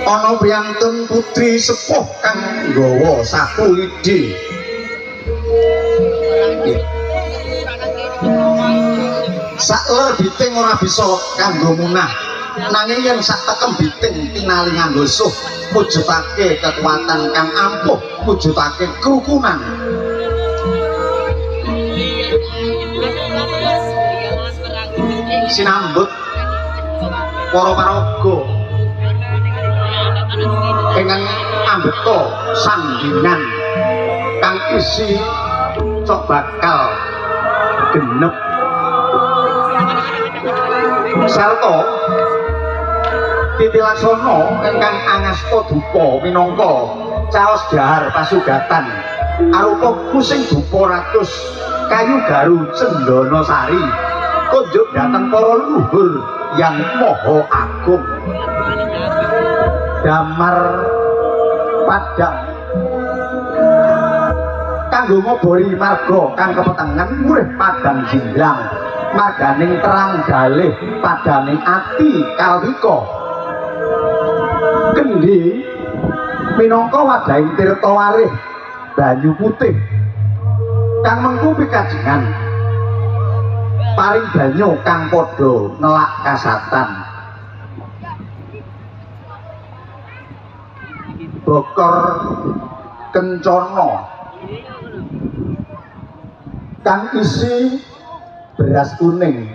ana priyantun putri sepuh kang nggawa sapu lidi. Sakler biting ora bisa kanggo munah, nanging yen sak tekem biting tinali nganggo suh, mujudake kekuatan kang ampuh, mujudake kerukunan. Sinambut para paraga ingkang ambeta sandingan kang isi cok bakal genep sarta Titilaksana ingkang angasta dupa minangka caos dahar pasugatan arupa kusing dupa ratus kayu garu Cendana Sari kunjuk dhateng para luhur yang maha agung damar padang kanggo ngobori marga kang kepetengan murih padang jinglang marganing terang dalih padaning ati kalwika kendi minangka wadahing tirta warih banyu putih kang mengku pikajengan paring banyu kang padha nelak kasatan bokor kencana kang isi beras kuning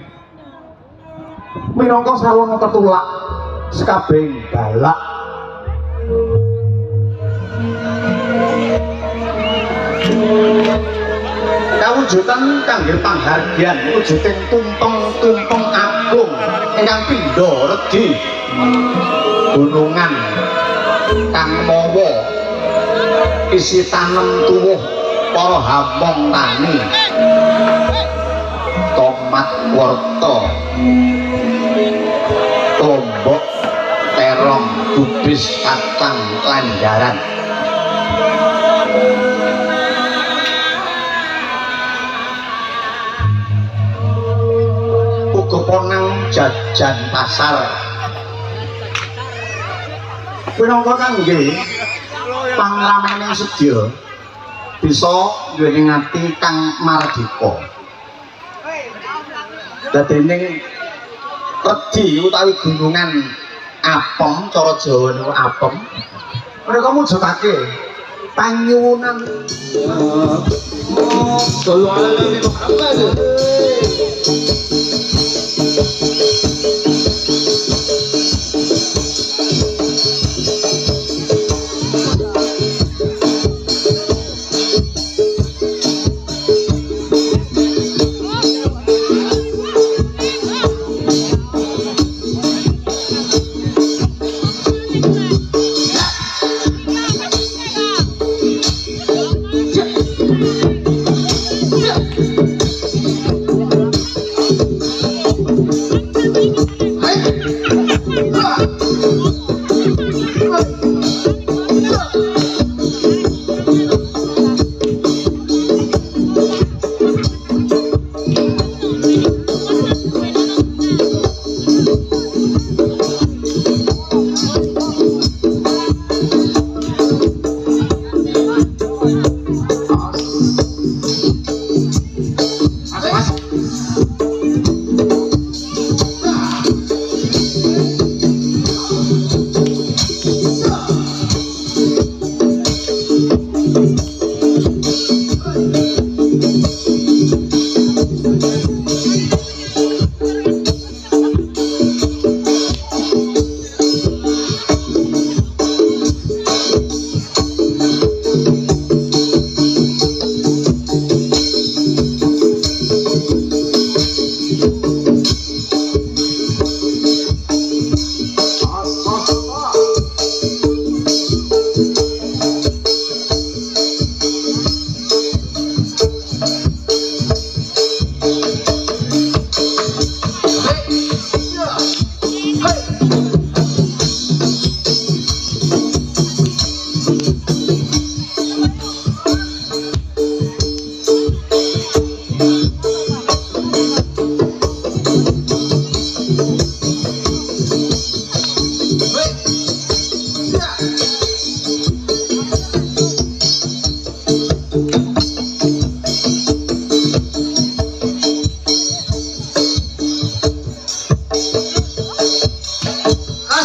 minangka sarwana tetulak sekabehing balak kawujudan kangge panghargyan wujuding tumpeng-tumpeng agung ingkang pindha regi gunungan kang mawa isi tanem tuwuh para hamong tani tomat warta tombok terong kubis kacang lanjaran uga ponang jajan pasar minangka kangge pangramening sedya bisa nduweni ati kang mardika dadening redi utawi gunungan apem cara Jawa niku apem mereka mujudake panyuwunan sallu ala nabi Muhammad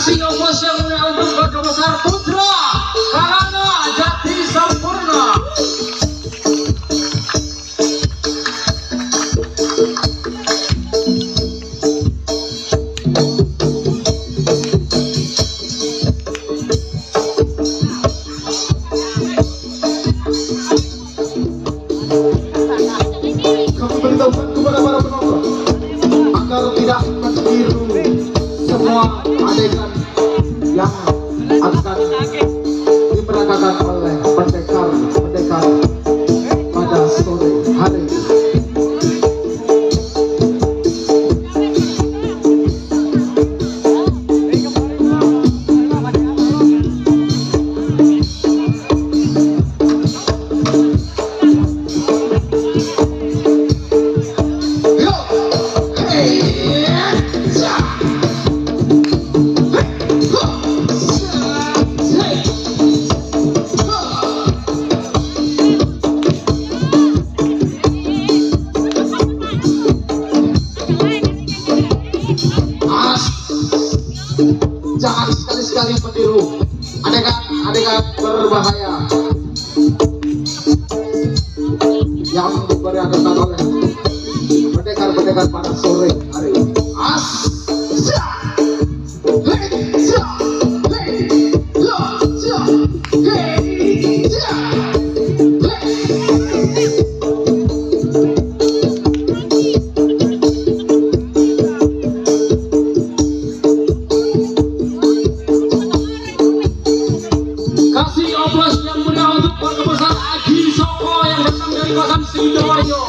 kasih ongkos yang mulia untuk Gajah Besar Putra Karana Jati Sampurna. Kami beritahukan kepada para penonton agar tidak meniru semua adegan yang akan diperagakan oleh pendekar pada sore hari ini. Jangan sekali-sekali meniru adegan berbahaya yang diperagakan oleh pendekar pada sore hari ini. Kasih oplos yang mulia untuk Keluarga Besar Agi Soko yang datang dari kawasan Sidoarjo.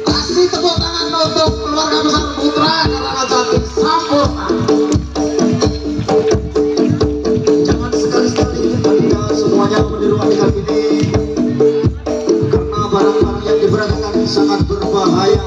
Kasih tepuk tangan untuk Keluarga Besar Putra Karana Jati Sampurna. Jangan sekali-sekali Anda semuanya meniru adegan ini, karena barang-barang yang diperagakan sangat berbahaya.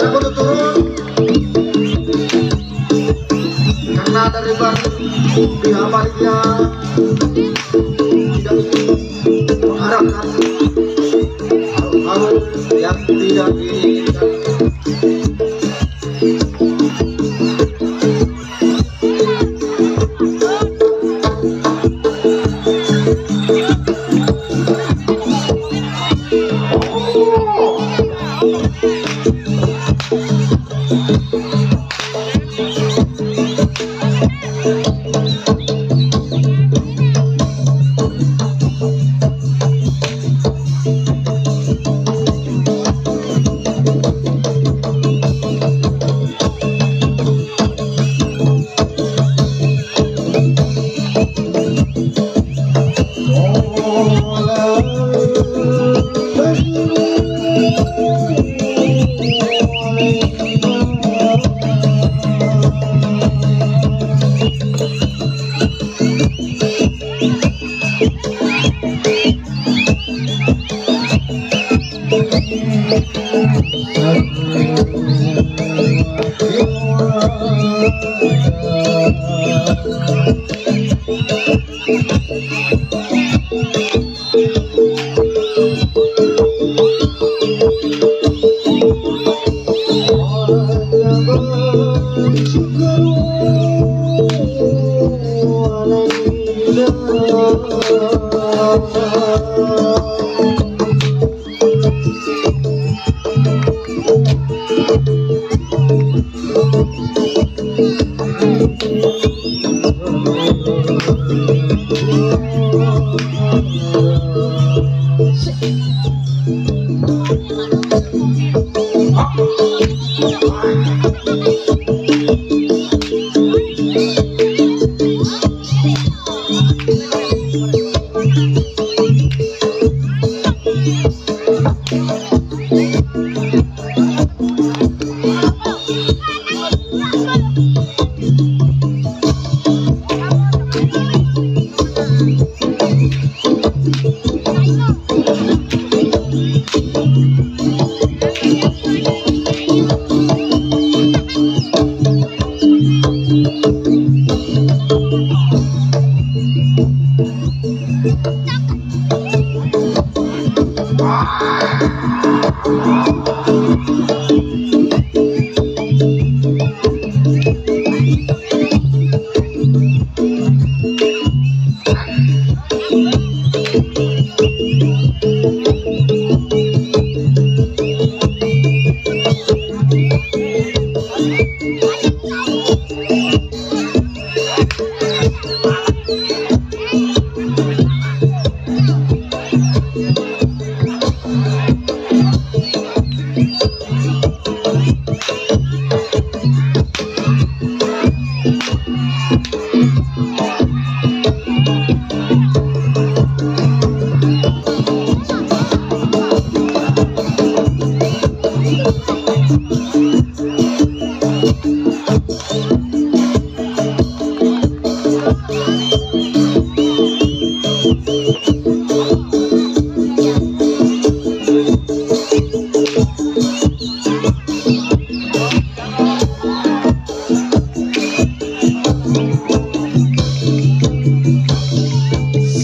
kudu turun karena terlibat pihak panitia tidak mengharapkan hal-hal yang tidak diinginkan.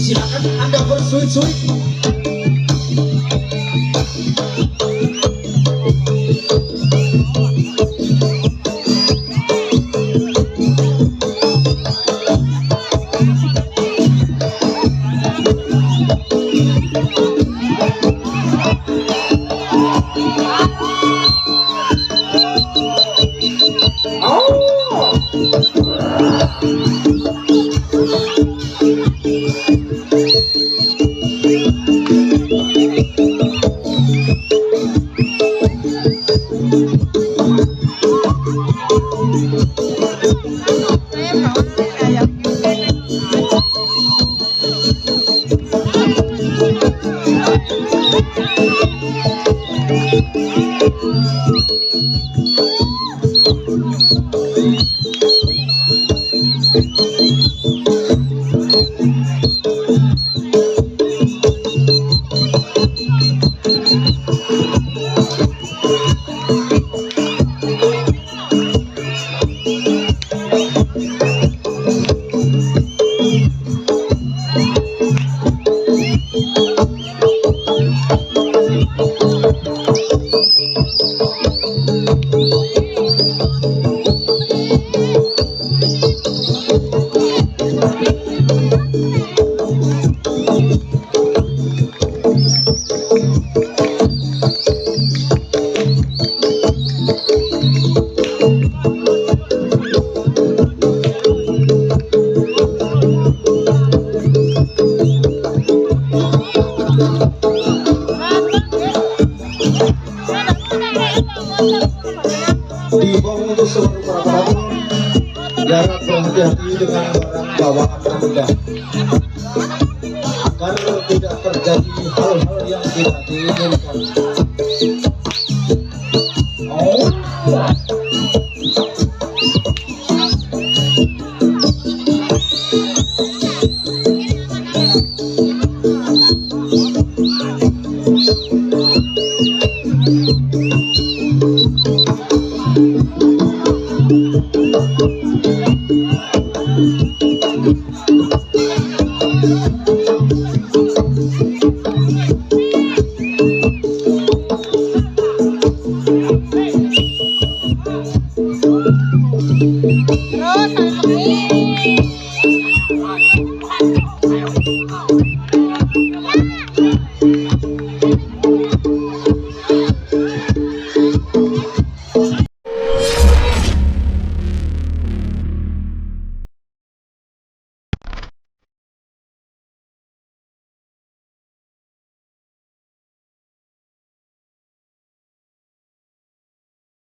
Silakan Anda bersuit-suit. hati-hati dengan barang bawaan Anda agar tidak terjadi hal-hal yang tidak diinginkan. Terus sampai